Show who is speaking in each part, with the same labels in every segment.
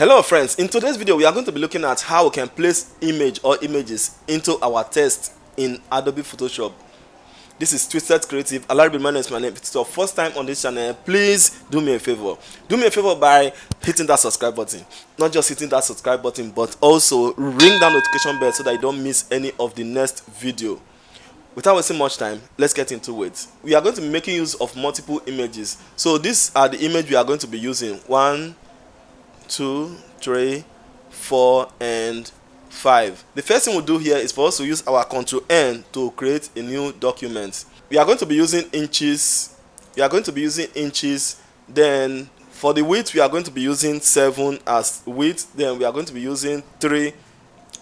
Speaker 1: Hello friends, in today's video we are going to be looking at how we can place image or images into our text in Adobe Photoshop. This is Twisted Creative. My name is my name. If it's your first time on this channel, please do me a favor. Do me a favor by hitting that subscribe button. Not just hitting that subscribe button, but also ring that notification bell so that you don't miss any of the next video. Without wasting much time, let's get into it. We are going to be making use of multiple images. So these are the images we are going to be using. 1, 2, 3, 4, and 5. The first thing we'll do here is for us to use our Ctrl N to create a new document. We are going to be using inches. Then for the width, we are going to be using 7 as width. Then we are going to be using 3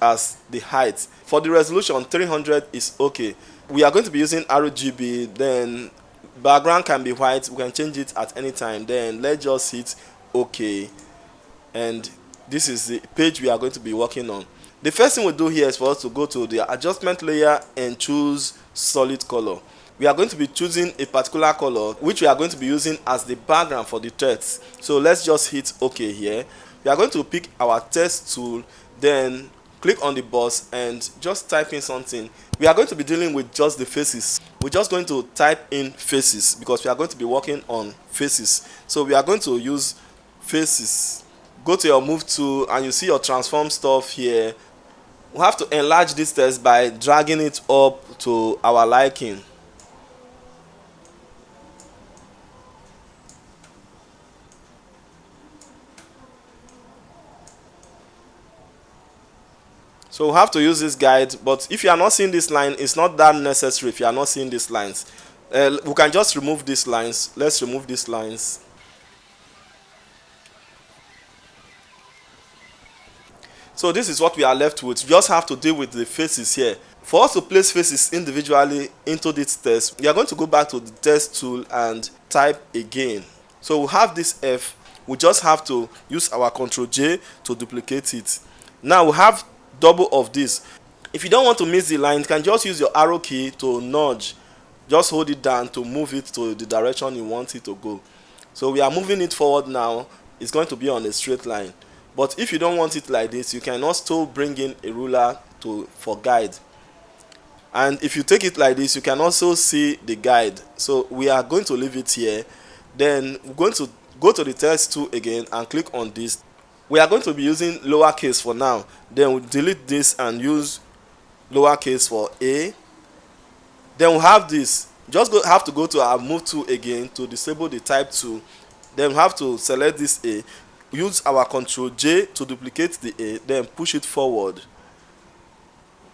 Speaker 1: as the height. For the resolution, 300 is okay. We are going to be using RGB. Then background can be white. We can change it at any time. Then let's just hit OK. And this is the page we are going to be working on. The first thing we do here is for us to go to the adjustment layer and choose solid color. We are going to be choosing a particular color which we are going to be using as the background for the text. So let's just hit OK here. We are going to pick our text tool, then click on the box and just type in something. We are going to be dealing with just the faces. We're just going to type in faces because we are going to be working on faces. So we are going to use faces. Go to your move tool and you see your transform stuff here. We have to enlarge this text by dragging it up to our liking. So we have to use this guide, but if you are not seeing this line, it's not that necessary. If you are not seeing these lines, we can just remove these lines. Let's remove these lines. So this is what we are left with. We just have to deal with the faces here. For us to place faces individually into this text, we are going to go back to the text tool and type again. So we have this F. We just have to use our Ctrl J to duplicate it. Now we have double of this. If you don't want to miss the line, you can just use your arrow key to nudge. Just hold it down to move it to the direction you want it to go. So we are moving it forward now. It's going to be on a straight line. But if you don't want it like this, you can also bring in a ruler for guide. And if you take it like this, you can also see the guide. So we are going to leave it here. Then we're going to go to the text tool again and click on this. We are going to be using lowercase for now. Then we'll delete this and use lowercase for A. Then we'll have this. Just have to go to our move tool again to disable the type tool. Then we have to select this A. Use our Ctrl J to duplicate the A, then push it forward.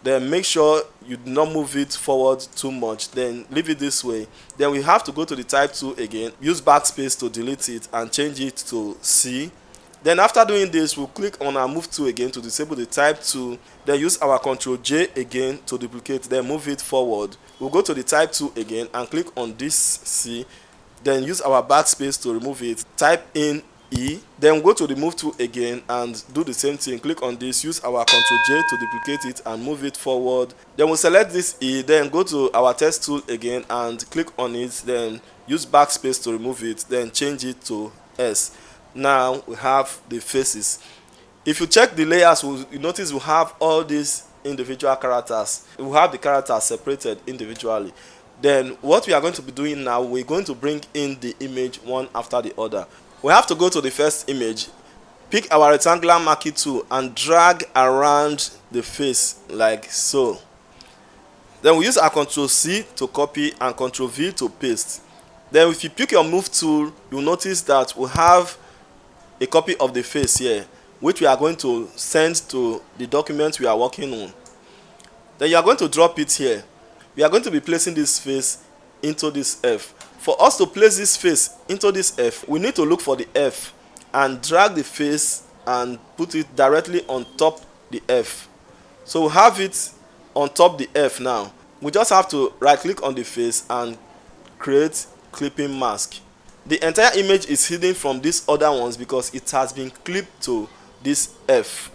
Speaker 1: Then make sure you do not move it forward too much. Then leave it this way. Then we have to go to the type tool again. Use backspace to delete it and change it to C. Then after doing this, we'll click on our move tool again to disable the type tool. Then use our Ctrl J again to duplicate. Then move it forward. We'll go to the type tool again and click on this C. Then use our backspace to remove it. Type in E. Then go to the move tool again and do the same thing. Click on this, use our Ctrl J to duplicate it and move it forward. Then we'll select this E, then go to our text tool again and click on it, then use backspace to remove it, then change it to S. Now we have the faces. If you check the layers, you notice we have all these individual characters. We have the characters separated individually. Then what we are going to be doing now, we're going to bring in the image one after the other. We have to go to the first image, pick our rectangular marquee tool and drag around the face like so. Then we use our Ctrl C to copy and Ctrl V to paste. Then if you pick your move tool, you'll notice that we have a copy of the face here, which we are going to send to the document we are working on. Then you are going to drop it here. We are going to be placing this face into this F. For us to place this face into this F, we need to look for the F and drag the face and put it directly on top the F. So we have it on top the F now. We just have to right click on the face and create clipping mask. The entire image is hidden from these other ones because it has been clipped to this F.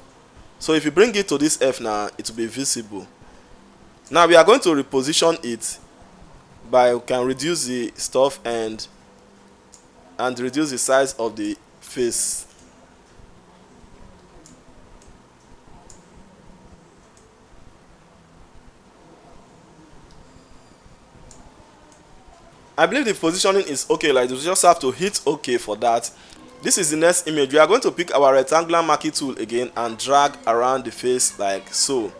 Speaker 1: So if you bring it to this F now, it will be visible. Now we are going to reposition it by we can reduce the stuff and reduce the size of the face. I believe the positioning is okay like this. We just have to hit OK for that. This is the next image. We are going to pick our rectangular marquee tool again and drag around the face like so.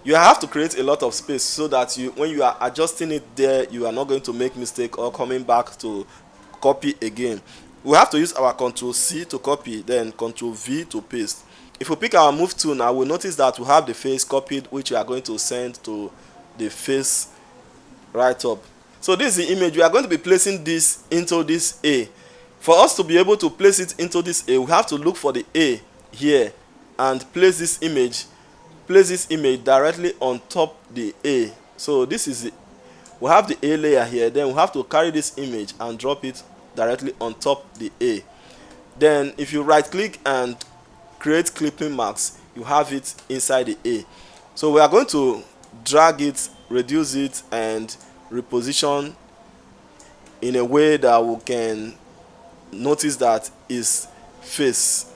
Speaker 1: You have to create a lot of space so that when you are adjusting it there, you are not going to make mistake or coming back to copy again. We have to use our Ctrl C to copy, then Ctrl V to paste. If we pick our move tool now, we'll notice that we have the face copied, which we are going to send to the face right up. So this is the image. We are going to be placing this into this A. For us to be able to place it into this A, we have to look for the A here and place this image directly on top the A. So this is we have the A layer here, then we have to carry this image and drop it directly on top the A. Then if you right click and create clipping marks, you have it inside the A. So we are going to drag it, reduce it, and reposition in a way that we can notice that is face.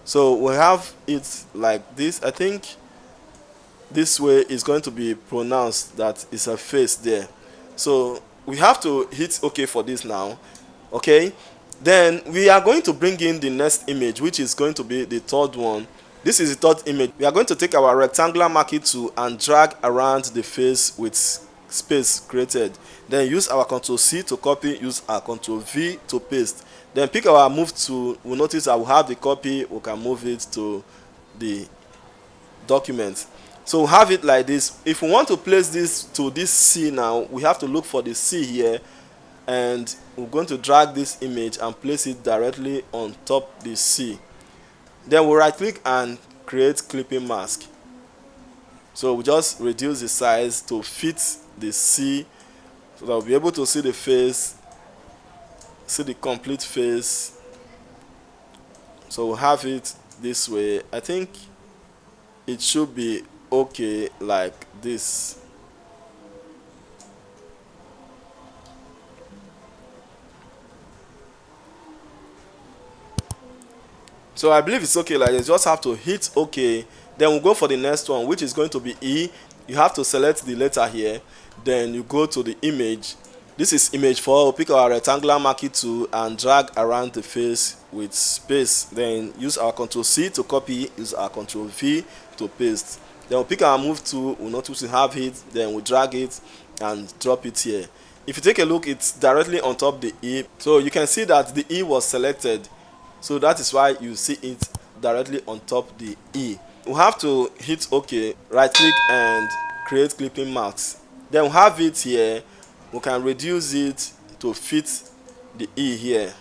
Speaker 1: So we have it like this. I think this way is going to be pronounced that it's a face there. So we have to hit OK for this now. Okay, then we are going to bring in the next image, which is going to be the third one. This is the third image. We are going to take our rectangular marquee tool and drag around the face with space created. Then use our Ctrl C to copy, use our Ctrl V to paste. Then pick our move tool. We'll notice that we have the copy. We can move it to the document. So we have it like this. If we want to place this to this C now, we have to look for the C here, and we're going to drag this image and place it directly on top the C. Then we'll right click and create clipping mask. So we just reduce the size to fit the C so that we'll be able to see the face, see the complete face. So we'll have it this way. I think it should be okay like this. So I believe it's okay like this. Just have to hit OK. Then we'll go for the next one, which is going to be E. You have to select the letter here. Then you go to the image. This is image 4. We'll pick our rectangular marquee tool and drag around the face with space. Then use our Ctrl C to copy, use our Ctrl V to paste. Then we'll pick our move tool. We'll notice we have it. Then we'll drag it and drop it here. If you take a look, it's directly on top the E. So you can see that the E was selected. So that is why you see it directly on top the E. We have to hit OK, right click and create clipping marks. Then we have it here. We can reduce it to fit the E here.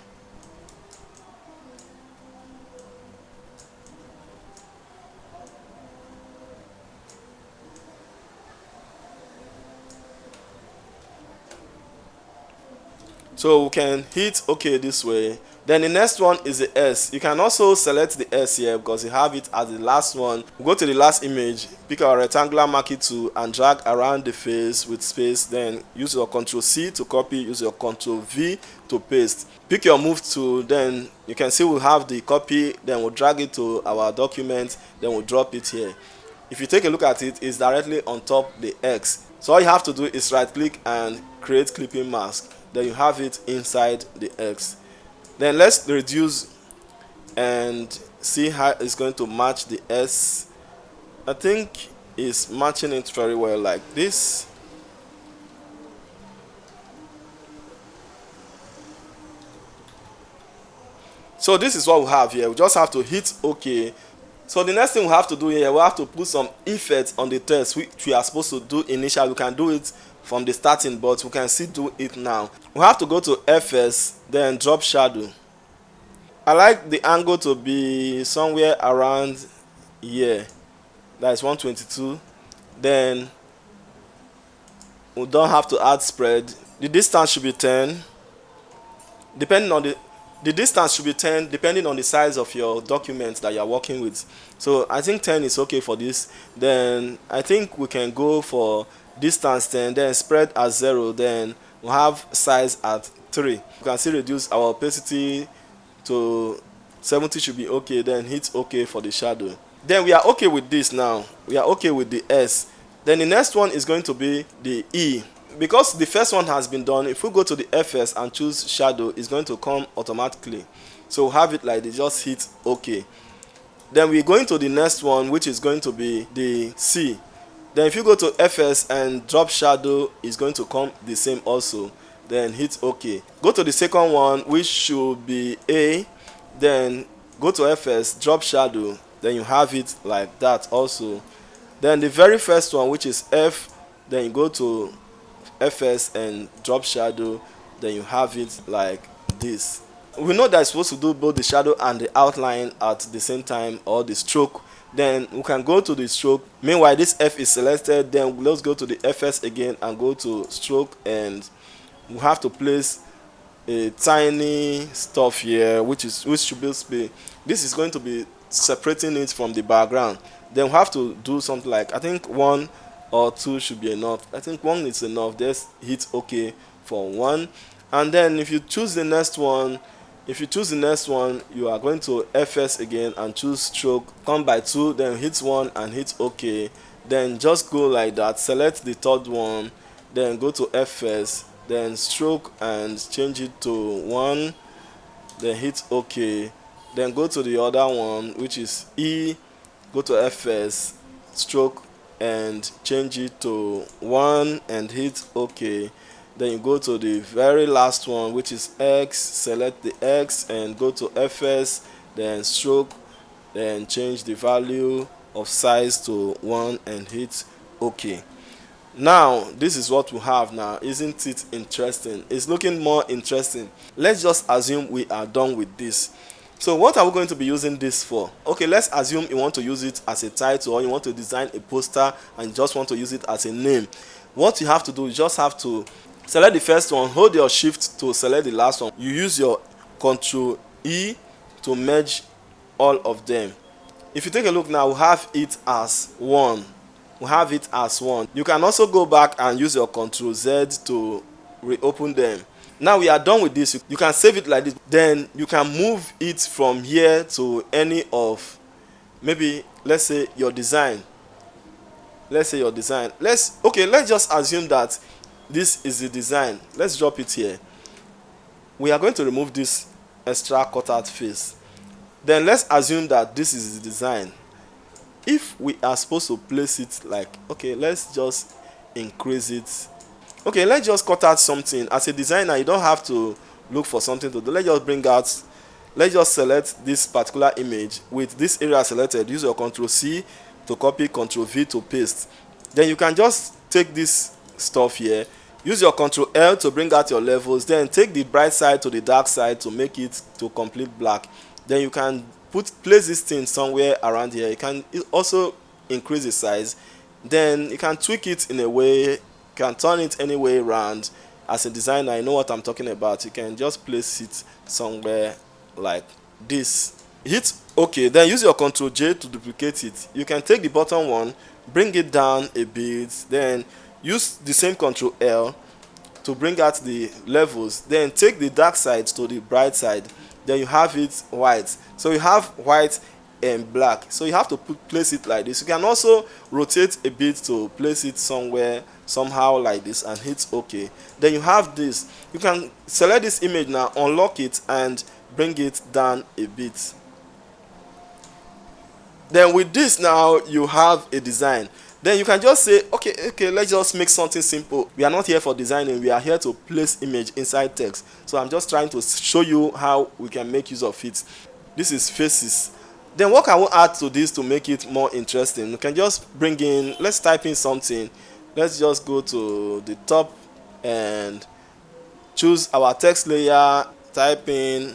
Speaker 1: So we can hit OK this way. Then the next one is the S. You can also select the S here because you have it as the last one. We'll go to the last image, pick our rectangular marquee tool and drag around the face with space. Then use your Ctrl C to copy, use your Ctrl V to paste. Pick your move tool, then you can see we have the copy. Then we'll drag it to our document, then we'll drop it here. If you take a look at it, it's directly on top the X. So all you have to do is right click and create clipping mask. Then you have it inside the X. Then let's reduce and see how it's going to match the S. I think it's matching it very well like this. So this is what we have here. We just have to hit OK. So the next thing we have to do here, we have to put some effects on the text which we are supposed to do initially. We can do it from the starting, but we can still do it now. We have to go to FS, then drop shadow. I like the angle to be somewhere around here. That's 122. Then we don't have to add spread. The distance should be 10. Depending on the distance should be 10 depending on the size of your document that you are working with. So I think 10 is okay for this. Then I think we can go for distance 10, then spread at 0, then we have size at 3. You can still reduce our opacity to 70, should be okay. Then hit OK for the shadow. Then we are okay with this now. We are okay with the S. Then the next one is going to be the E. because the first one has been done, if we go to the FS and choose shadow, it's going to come automatically. So we'll have it like this, just hit OK. Then we're going to the next one, which is going to be the C. Then if you go to FS and drop shadow, it's going to come the same also. Then hit OK. Go to the second one, which should be A. Then go to FS, drop shadow. Then you have it like that also. Then the very first one, which is F, then you go to FS and drop shadow. Then you have it like this. We know that it's supposed to do both the shadow and the outline at the same time, or the stroke. Then we can go to the stroke. Meanwhile, this F is selected. Then let's go to the FS again and go to stroke, and we have to place a tiny stuff here, which should be, this is going to be separating it from the background. Then we have to do something like, I think 1 or 2 should be enough. I think 1 is enough. Just hit OK for 1. And then if you choose the next one, you are going to FS again and choose stroke, come by 2, then hit 1 and hit OK. Then just go like that. Select the third one, then go to FS, then stroke and change it to 1, then hit OK. Then go to the other one, which is E, go to FS, stroke and change it to 1 and hit OK. Then you go to the very last one, which is X, select the X and go to FS, then stroke, then change the value of size to 1 and hit OK. Now this is what we have now. Isn't it interesting? It's looking more interesting. Let's just assume we are done with this. So what are we going to be using this for? Okay, let's assume you want to use it as a title, or you want to design a poster and you just want to use it as a name. What you have to do, you just have to select the first one, hold your shift to select the last one. You use your Ctrl E to merge all of them. If you take a look now, we have it as 1. You can also go back and use your Ctrl Z to reopen them. Now we are done with this. You can save it like this. Then you can move it from here to any of, maybe let's say your design. Let's just assume that this is the design. Let's drop it here. We are going to remove this extra cutout face. Then let's assume that this is the design. If we are supposed to place it like, okay, let's just increase it. Okay, let's just cut out something. As a designer, you don't have to look for something to do. Let's just select this particular image with this area selected. Use your Ctrl C to copy, Ctrl V to paste. Then you can just take this stuff here, use your Ctrl L to bring out your levels, then take the bright side to the dark side to make it to complete black. Then you can place this thing somewhere around here. You can also increase the size. Then you can tweak it in a way, you can turn it any way around. As a designer, I know what I'm talking about. You can just place it somewhere like this. Hit OK, then use your Ctrl J to duplicate it. You can take the bottom one, bring it down a bit, then use the same Ctrl L to bring out the levels, then take the dark side to the bright side. Then you have it white. So you have white and black. So you have to place it like this. You can also rotate a bit to place it somewhere, somehow like this, and hit OK. Then you have this. You can select this image now, unlock it, and bring it down a bit. Then with this now, you have a design. Then you can just say, okay, let's just make something simple. We are not here for designing, we are here to place image inside text. So I'm just trying to show you how we can make use of it. This is faces. Then what can we add to this to make it more interesting? We can just bring in, let's type in something. Let's just go to the top and choose our text layer, type in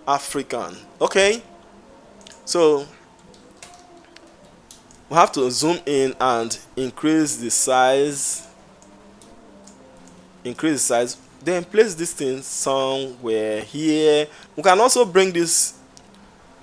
Speaker 1: African. Okay, so we have to zoom in and increase the size, then place this thing somewhere here. We can also bring this,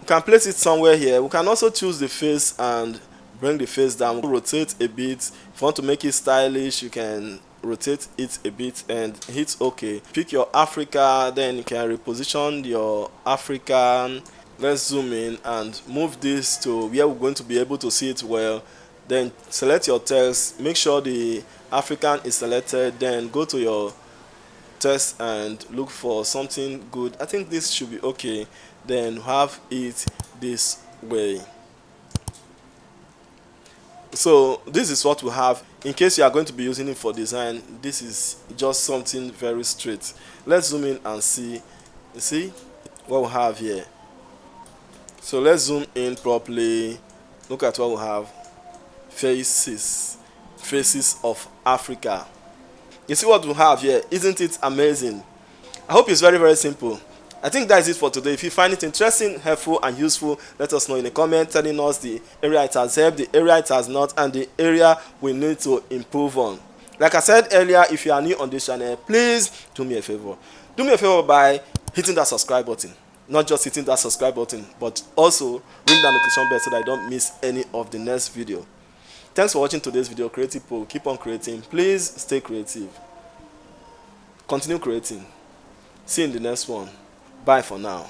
Speaker 1: we can place it somewhere here. We can also choose the face and bring the face down, rotate a bit. If you want to make it stylish, you can rotate it a bit and hit OK. Pick your Africa, then you can reposition your African Let's zoom in and move this to where we're going to be able to see it well. Then select your text, make sure the African is selected, then go to your text and look for something good. I think this should be okay. Then have it this way. So this is what we have. In case you are going to be using it for design, this is just something very straight. Let's zoom in and see. You see what we have here. So let's zoom in properly. Look at what we have. Faces of Africa. You see what we have here? Isn't it amazing? I hope it's very simple. I think that is it for today. If you find it interesting, helpful and useful, let us know in the comment, telling us the area it has helped, the area it has not, and the area we need to improve on. Like I said earlier, if you are new on this channel, please do me a favor. Do me a favor by hitting that subscribe button. Not just hitting that subscribe button, but also ring that notification bell so that I don't miss any of the next video. Thanks for watching today's video. Creative Pro, keep on creating. Please stay creative. Continue creating. See you in the next one. Bye for now.